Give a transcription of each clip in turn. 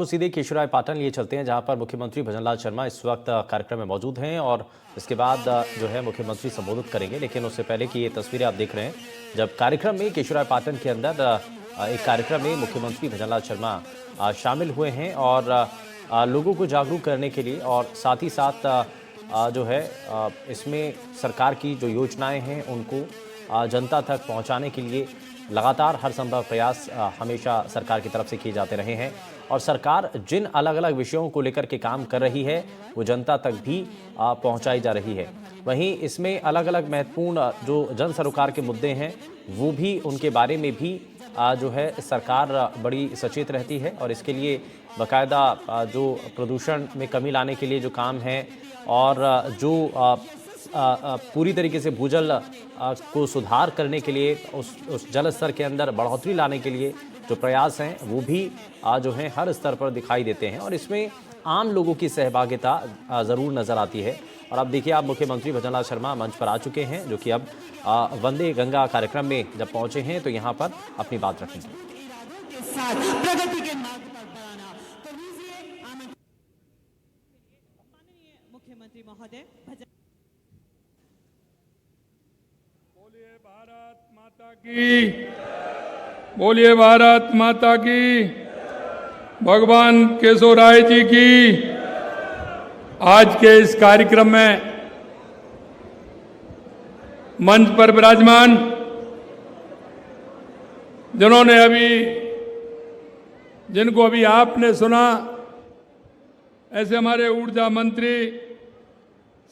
तो सीधे केशवराय पाटन लिए चलते हैं, जहां पर मुख्यमंत्री भजनलाल शर्मा इस वक्त कार्यक्रम में मौजूद हैं और इसके बाद जो है मुख्यमंत्री संबोधित करेंगे। लेकिन उससे पहले की ये तस्वीरें आप देख रहे हैं, जब कार्यक्रम में केशवराय पाटन के अंदर एक कार्यक्रम में मुख्यमंत्री भजनलाल शर्मा शामिल हुए हैं और लोगों को जागरूक करने के लिए और साथ ही साथ जो है इसमें सरकार की जो योजनाएं हैं उनको जनता तक पहुंचाने के लिए लगातार हर संभव प्रयास हमेशा सरकार की तरफ से किए जाते रहे हैं और सरकार जिन अलग अलग विषयों को लेकर के काम कर रही है वो जनता तक भी पहुंचाई जा रही है। वहीं इसमें अलग अलग महत्वपूर्ण जो जन सरोकार के मुद्दे हैं वो भी, उनके बारे में भी जो है सरकार बड़ी सचेत रहती है और इसके लिए बाकायदा जो प्रदूषण में कमी लाने के लिए जो काम है और जो पूरी तरीके से भूजल को सुधार करने के लिए उस जल स्तर के अंदर बढ़ोतरी लाने के लिए जो प्रयास हैं वो भी जो हैं हर स्तर पर दिखाई देते हैं और इसमें आम लोगों की सहभागिता ज़रूर नज़र आती है। और अब देखिए, आप मुख्यमंत्री भजनलाल शर्मा मंच पर आ चुके हैं, जो कि अब वंदे गंगा कार्यक्रम में जब पहुंचे हैं तो यहाँ पर अपनी बात रखेंगे। मुख्यमंत्री महोदय, बोलिए भारत माता की, बोलिए भारत माता की, भगवान केशवराय जी की। आज के इस कार्यक्रम में मंच पर विराजमान जिनको अभी आपने सुना, ऐसे हमारे ऊर्जा मंत्री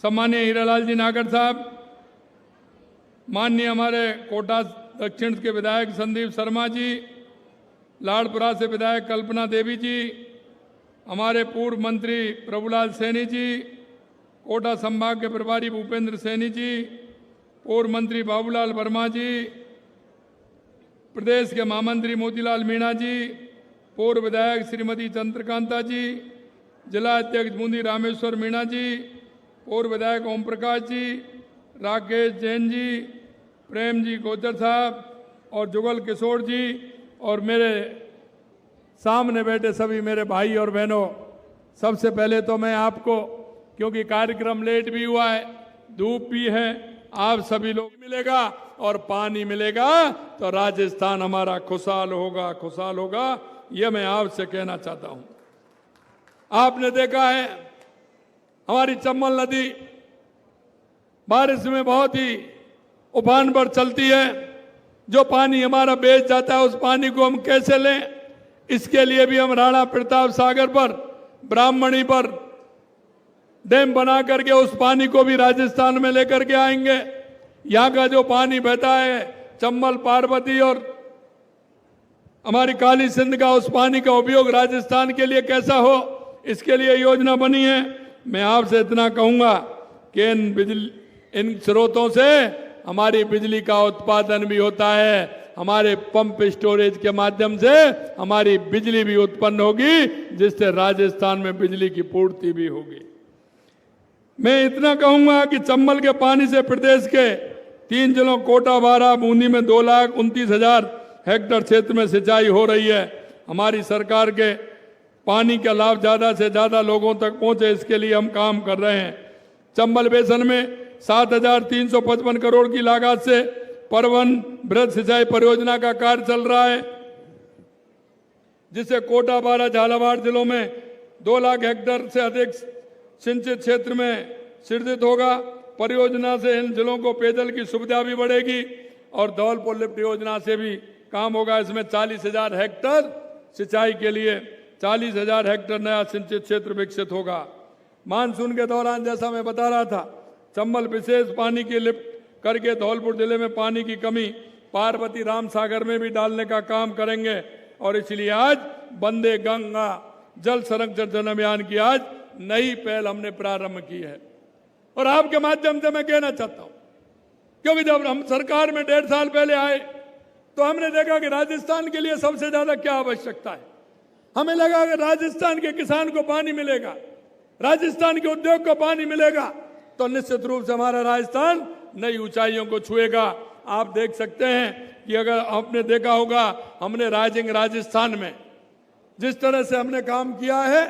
सम्मानीय हीरालाल जी नागर साहब, माननीय हमारे कोटा दक्षिण के विधायक संदीप शर्मा जी, लाड़पुरा से विधायक कल्पना देवी जी, हमारे पूर्व मंत्री प्रभुलाल सैनी जी, कोटा संभाग के प्रभारी भूपेंद्र सैनी जी, पूर्व मंत्री बाबूलाल वर्मा जी, प्रदेश के महामंत्री मोतीलाल मीणा जी, पूर्व विधायक श्रीमती चंद्रकांता जी, जिला अध्यक्ष बूंदी रामेश्वर मीणा जी, पूर्व विधायक ओम प्रकाश जी, राकेश जैन जी, प्रेम जी गोचर साहब और जुगल किशोर जी और मेरे सामने बैठे सभी मेरे भाई और बहनों, सबसे पहले तो मैं आपको, क्योंकि कार्यक्रम लेट भी हुआ है, धूप भी है, आप सभी लोग मिलेगा और पानी मिलेगा तो राजस्थान हमारा खुशहाल होगा, यह मैं आपसे कहना चाहता हूं। आपने देखा है हमारी चंबल नदी बारिश में बहुत ही उफान पर चलती है। जो पानी हमारा बेच जाता है उस पानी को हम कैसे लें, इसके लिए भी हम राणा प्रताप सागर पर, ब्राह्मणी पर डैम बना करके उस पानी को भी राजस्थान में लेकर के आएंगे। यहाँ का जो पानी बहता है चंबल, पार्वती और हमारी काली सिंध का, उस पानी का उपयोग राजस्थान के लिए कैसा हो, इसके लिए योजना बनी है। मैं आपसे इतना कहूंगा कि इन स्रोतों से हमारी बिजली का उत्पादन भी होता है, हमारे पंप स्टोरेज के माध्यम से हमारी बिजली भी उत्पन्न होगी, जिससे राजस्थान में बिजली की पूर्ति भी होगी। मैं इतना कहूंगा कि चंबल के पानी से प्रदेश के 3 जिलों कोटा, बारां, बूंदी में 2,29,000 हेक्टेयर क्षेत्र में सिंचाई हो रही है। हमारी सरकार के पानी का लाभ ज्यादा से ज्यादा लोगों तक पहुंचे, इसके लिए हम काम कर रहे हैं। चंबल बेसन में 7,355 करोड़ की लागत से परवन बृहद सिंचाई परियोजना का कार्य चल रहा है, जिससे कोटा, बारां, झालावाड़ जिलों में 2 लाख हेक्टेयर से अधिक सिंचित क्षेत्र में सृजित होगा। परियोजना से इन जिलों को पेयजल की सुविधा भी बढ़ेगी और धौलपुर लिफ्ट योजना से भी काम होगा। इसमें 40,000 हेक्टेयर सिंचाई के लिए 40,000 हेक्टेयर नया सिंचित क्षेत्र विकसित होगा। मानसून के दौरान, जैसा मैं बता रहा था, चंबल विशेष पानी की लिफ्ट करके धौलपुर जिले में पानी की कमी पार्वती राम सागर में भी डालने का काम करेंगे और इसलिए आज वंदे गंगा जल संरक्षण जन अभियान की आज नई पहल हमने प्रारंभ की है। और आपके माध्यम से मैं कहना चाहता हूं, क्योंकि जब हम सरकार में 1.5 साल पहले आए तो हमने देखा कि राजस्थान के लिए सबसे ज्यादा क्या आवश्यकता है। हमें लगा कि राजस्थान के किसान को पानी मिलेगा, राजस्थान के उद्योग को पानी मिलेगा तो निश्चित रूप से हमारा राजस्थान नई ऊंचाइयों को छुएगा। आप देख सकते हैं कि अगर आपने देखा होगा, हमने राइजिंग राजस्थान में जिस तरह से हमने काम किया है,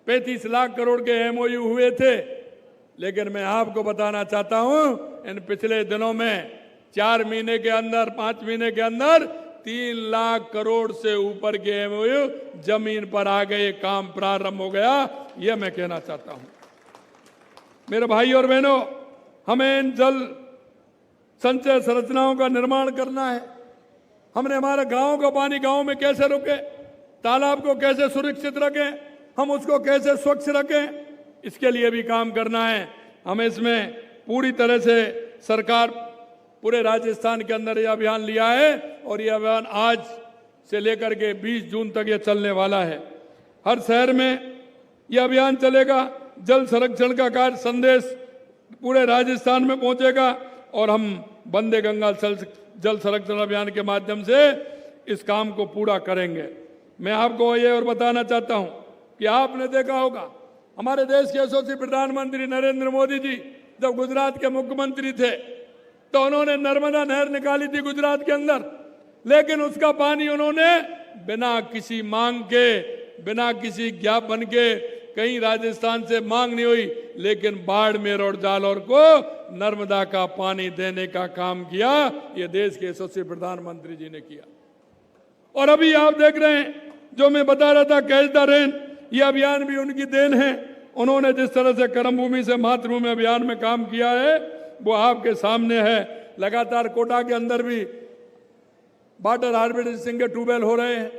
35 लाख करोड़ के MOU हुए थे, लेकिन मैं आपको बताना चाहता हूं इन पिछले दिनों में 4 महीने के अंदर, 5 महीने के अंदर 3 लाख करोड़ से ऊपर के MOU जमीन पर आ गए, काम प्रारंभ हो गया। यह मैं कहना चाहता हूं। मेरे भाई और बहनों, हमें इन जल संचय संरचनाओं का निर्माण करना है। हमने हमारे गांव का पानी गांव में कैसे रोके, तालाब को कैसे सुरक्षित रखें, हम उसको कैसे स्वच्छ रखें, इसके लिए भी काम करना है। हमें इसमें पूरी तरह से सरकार पूरे राजस्थान के अंदर यह अभियान लिया है और यह अभियान आज से लेकर के 20 जून तक यह चलने वाला है। हर शहर में यह अभियान चलेगा। जल संरक्षण का कार्य संदेश पूरे राजस्थान में पहुंचेगा और हम वंदे गंगा जल संरक्षण अभियान के माध्यम से इस काम को पूरा करेंगे। मैं आपको ये और बताना चाहता हूं कि आपने देखा होगा हमारे देश के यशस्वी प्रधानमंत्री नरेंद्र मोदी जी जब गुजरात के मुख्यमंत्री थे तो उन्होंने नर्मदा नहर निकाली थी गुजरात के अंदर, लेकिन उसका पानी उन्होंने बिना किसी मांग के, बिना किसी ज्ञापन के, कहीं राजस्थान से मांग नहीं हुई, लेकिन बाड़मेर और जालौर को नर्मदा का पानी देने का काम किया। ये देश के यशस्वी प्रधानमंत्री जी ने किया। और अभी आप देख रहे हैं जो मैं बता रहा था, कैच द रेन, ये अभियान भी उनकी देन है। उन्होंने जिस तरह से कर्मभूमि से मातृभूमि अभियान में काम किया है वो आपके सामने है। लगातार कोटा के अंदर भी वाटर हार्वेस्टिंग के ट्यूबवेल हो रहे हैं,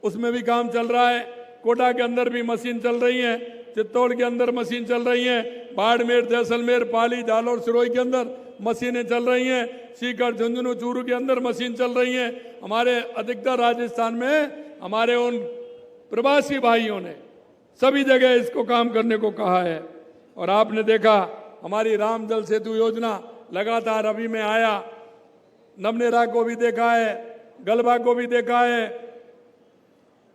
उसमें भी काम चल रहा है। कोटा के अंदर भी मशीन चल रही है, चित्तौड़ के अंदर मशीन चल रही है, बाड़मेर, जैसलमेर, पाली, जालौर, सिरोही के अंदर मशीनें चल रही हैं, सीकर, झुंझुनू, चूरू के अंदर मशीन चल रही है। हमारे अधिकतर राजस्थान में हमारे उन प्रवासी भाइयों ने सभी जगह इसको काम करने को कहा है। और आपने देखा हमारी राम जल सेतु योजना लगातार अभी में आया, नवनेरा को भी देखा है, गलबा को भी देखा है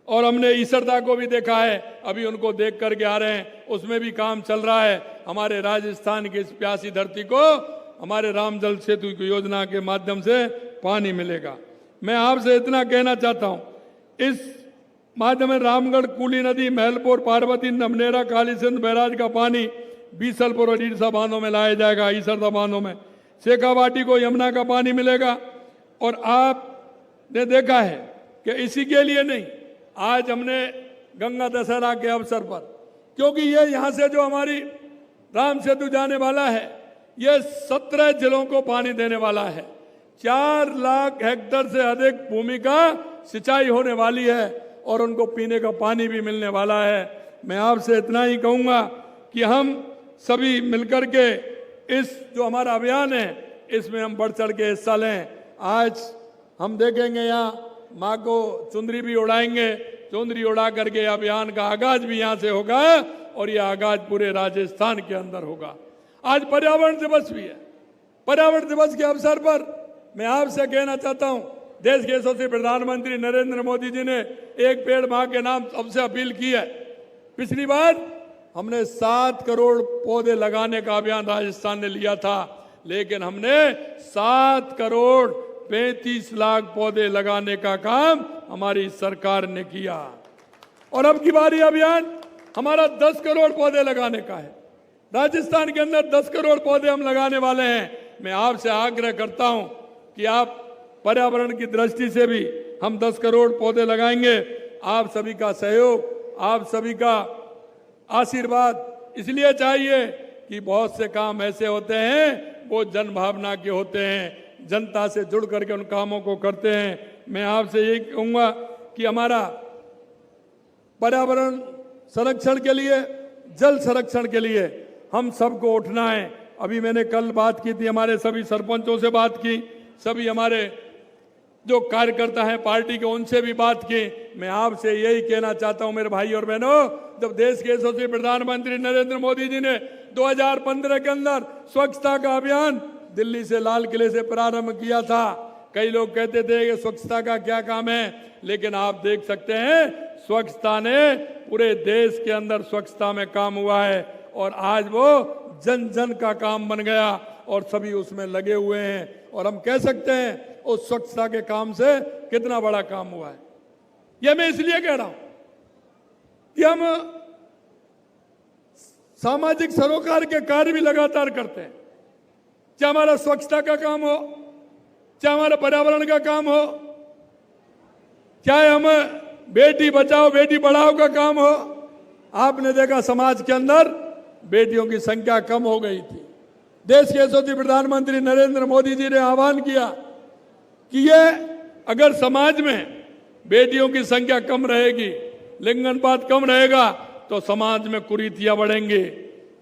और हमने ईसरदा को भी देखा है। अभी उनको देख करके आ रहे हैं, उसमें भी काम चल रहा है। हमारे राजस्थान की इस प्यासी धरती को हमारे राम जल सेतु की योजना के माध्यम से पानी मिलेगा। मैं आपसे इतना कहना चाहता हूं, इस माध्यम में रामगढ़, कूली नदी, महलपुर, पार्वती, नवनेरा, काली सिंध बैराज का पानी बीसलपुर और ईरसा बांधों में लाया जाएगा। ईसरदा बांधों में शेखावाटी को यमुना का पानी मिलेगा। और आपने देखा है कि इसी के लिए नहीं, आज हमने गंगा दशहरा के अवसर पर, क्योंकि ये यहाँ से जो हमारी राम सेतु जाने वाला है, ये 17 जिलों को पानी देने वाला है। 4 लाख हेक्टेयर से अधिक भूमि का सिंचाई होने वाली है और उनको पीने का पानी भी मिलने वाला है। मैं आपसे इतना ही कहूँगा कि हम सभी मिलकर के इस जो हमारा अभियान है इसमें हम बढ़ चढ़ के हिस्सा लें। आज हम देखेंगे यहाँ माँ को चुंदरी भी उड़ाएंगे, चुंदरी उड़ा करके अभियान का आगाज भी यहाँ से होगा और यह आगाज पूरे राजस्थान के अंदर होगा। आज पर्यावरण दिवस भी है। पर्यावरण दिवस के अवसर पर मैं आपसे कहना चाहता हूँ, देश के यशस्वी प्रधानमंत्री नरेंद्र मोदी जी ने एक पेड़ माँ के नाम सबसे अपील की है। पिछली बार हमने 7 करोड़ पौधे लगाने का अभियान राजस्थान ने लिया था, लेकिन हमने 7 करोड़ 35 लाख पौधे लगाने का काम हमारी सरकार ने किया। और अब की बारी अभियान हमारा 10 करोड़ पौधे लगाने का है। राजस्थान के अंदर 10 करोड़ पौधे हम लगाने वाले हैं। मैं आपसे आग्रह करता हूं कि आप पर्यावरण की दृष्टि से भी हम 10 करोड़ पौधे लगाएंगे। आप सभी का सहयोग, आप सभी का आशीर्वाद इसलिए चाहिए कि बहुत से काम ऐसे होते हैं वो जन भावना के होते हैं, जनता से जुड़ करके उन कामों को करते हैं। मैं आपसे यही कहूँगा कि हमारा पर्यावरण संरक्षण के लिए, जल संरक्षण के लिए हम सबको उठना है। अभी मैंने कल बात की थी, हमारे सभी सरपंचों से बात की, सभी हमारे जो कार्यकर्ता हैं पार्टी के उनसे भी बात की। मैं आपसे यही कहना चाहता हूं मेरे भाई और बहनों, जब देश के यशस्वी प्रधानमंत्री नरेंद्र मोदी जी ने 2015 के अंदर स्वच्छता का अभियान दिल्ली से, लाल किले से प्रारंभ किया था। कई लोग कहते थे कि स्वच्छता का क्या काम है, लेकिन आप देख सकते हैं स्वच्छता ने पूरे देश के अंदर स्वच्छता में काम हुआ है और आज वो जन जन का काम बन गया और सभी उसमें लगे हुए हैं। और हम कह सकते हैं उस स्वच्छता के काम से कितना बड़ा काम हुआ है। यह मैं इसलिए कह रहा हूं कि हम सामाजिक सरोकार के कार्य भी लगातार करते हैं, चाहे हमारा स्वच्छता का काम हो, चाहे हमारा पर्यावरण का काम हो, चाहे हम बेटी बचाओ बेटी पढ़ाओ का काम हो। आपने देखा समाज के अंदर बेटियों की संख्या कम हो गई थी। देश के यशस्वी प्रधानमंत्री नरेंद्र मोदी जी ने आह्वान किया कि ये अगर समाज में बेटियों की संख्या कम रहेगी, लिंग अनुपात कम रहेगा, तो समाज में कुरीतियां बढ़ेंगे,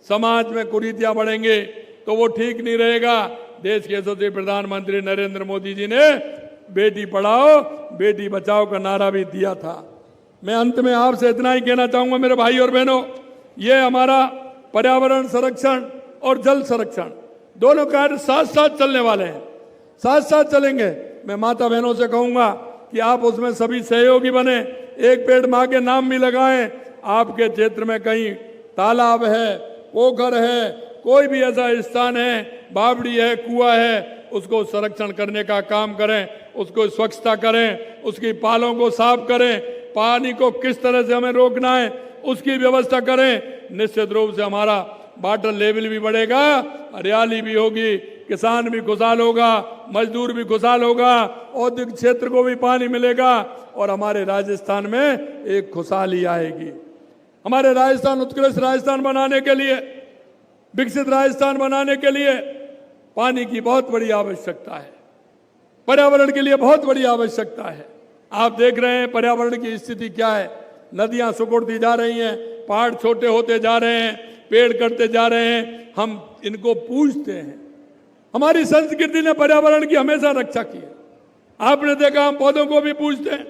समाज में कुरीतियां बढ़ेंगे तो वो ठीक नहीं रहेगा। देश के यशस्वी प्रधानमंत्री नरेंद्र मोदी जी ने बेटी पढ़ाओ बेटी बचाओ का नारा भी दिया था। मैं अंत में आपसे इतना ही कहना चाहूंगा मेरे भाई और बहनों, ये हमारा पर्यावरण संरक्षण और जल संरक्षण दोनों कार्य साथ साथ चलने वाले हैं, साथ साथ चलेंगे। मैं माता बहनों से कहूंगा कि आप उसमें सभी सहयोगी बने, एक पेड़ मां के नाम भी लगाएं। आपके क्षेत्र में कहीं तालाब है, पोखर है, कोई भी ऐसा स्थान है, बावड़ी है, कुआं है, उसको संरक्षण करने का काम करें, उसको स्वच्छता करें, उसकी पालों को साफ करें, पानी को किस तरह से हमें रोकना है उसकी व्यवस्था करें। निश्चित रूप से हमारा वाटर लेवल भी बढ़ेगा, हरियाली भी होगी, किसान भी खुशहाल होगा, मजदूर भी खुशहाल होगा, औद्योगिक क्षेत्र को भी पानी मिलेगा और हमारे राजस्थान में एक खुशहाली आएगी। हमारे राजस्थान उत्कृष्ट राजस्थान बनाने के लिए, विकसित राजस्थान बनाने के लिए पानी की बहुत बड़ी आवश्यकता है, पर्यावरण के लिए बहुत बड़ी आवश्यकता है। आप देख रहे हैं पर्यावरण की स्थिति क्या है, नदियां सुकुड़ती जा रही हैं, पहाड़ छोटे होते जा रहे हैं, पेड़ कटते जा रहे हैं, हम इनको पूजते हैं। हमारी संस्कृति ने पर्यावरण की हमेशा रक्षा की है। आपने देखा हम पौधों को भी पूजते हैं,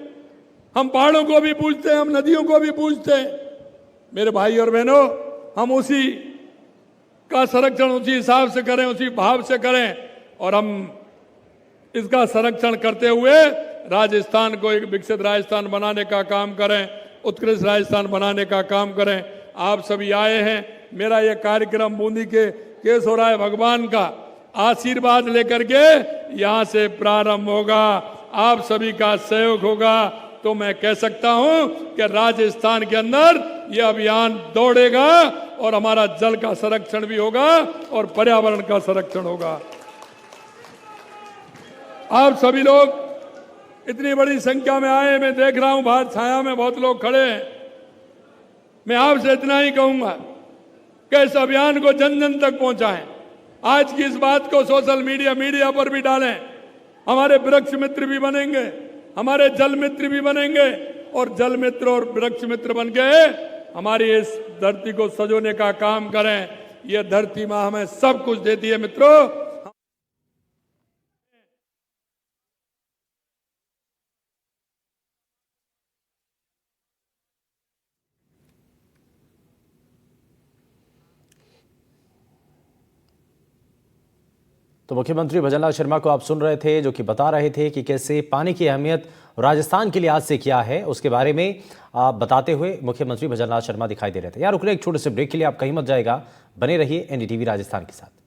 हम पहाड़ों को भी पूजते हैं, हम नदियों को भी पूजते हैं। मेरे भाई और बहनों, हम उसी का संरक्षण उसी हिसाब से करें, उसी भाव से करें और हम इसका संरक्षण करते हुए राजस्थान को एक विकसित राजस्थान बनाने का काम करें, उत्कृष्ट राजस्थान बनाने का काम करें। आप सभी आए हैं, मेरा यह कार्यक्रम बूंदी के केशवराय भगवान का आशीर्वाद लेकर के यहां से प्रारंभ होगा। आप सभी का सहयोग होगा तो मैं कह सकता हूं कि राजस्थान के अंदर यह अभियान दौड़ेगा और हमारा जल का संरक्षण भी होगा और पर्यावरण का संरक्षण होगा। आप सभी लोग इतनी बड़ी संख्या में आए, मैं देख रहा हूं बाहर छाया में बहुत लोग खड़े हैं। मैं आपसे इतना ही कहूंगा कि इस अभियान को जन जन तक पहुंचाएं। आज की इस बात को सोशल मीडिया पर भी डालें। हमारे वृक्ष मित्र भी बनेंगे, हमारे जल मित्र भी बनेंगे और जल मित्र और वृक्ष मित्र बन के हमारी इस धरती को सजोने का काम करें। यह धरती माँ हमें सब कुछ देती है मित्रों। तो मुख्यमंत्री भजनलाल शर्मा को आप सुन रहे थे, जो कि बता रहे थे कि कैसे पानी की अहमियत राजस्थान के लिए आज से क्या है, उसके बारे में बताते हुए मुख्यमंत्री भजनलाल शर्मा दिखाई दे रहे थे। यार रुक रहे एक छोटे से ब्रेक के लिए, आप कहीं मत जाएगा, बने रहिए एनडीटीवी राजस्थान के साथ।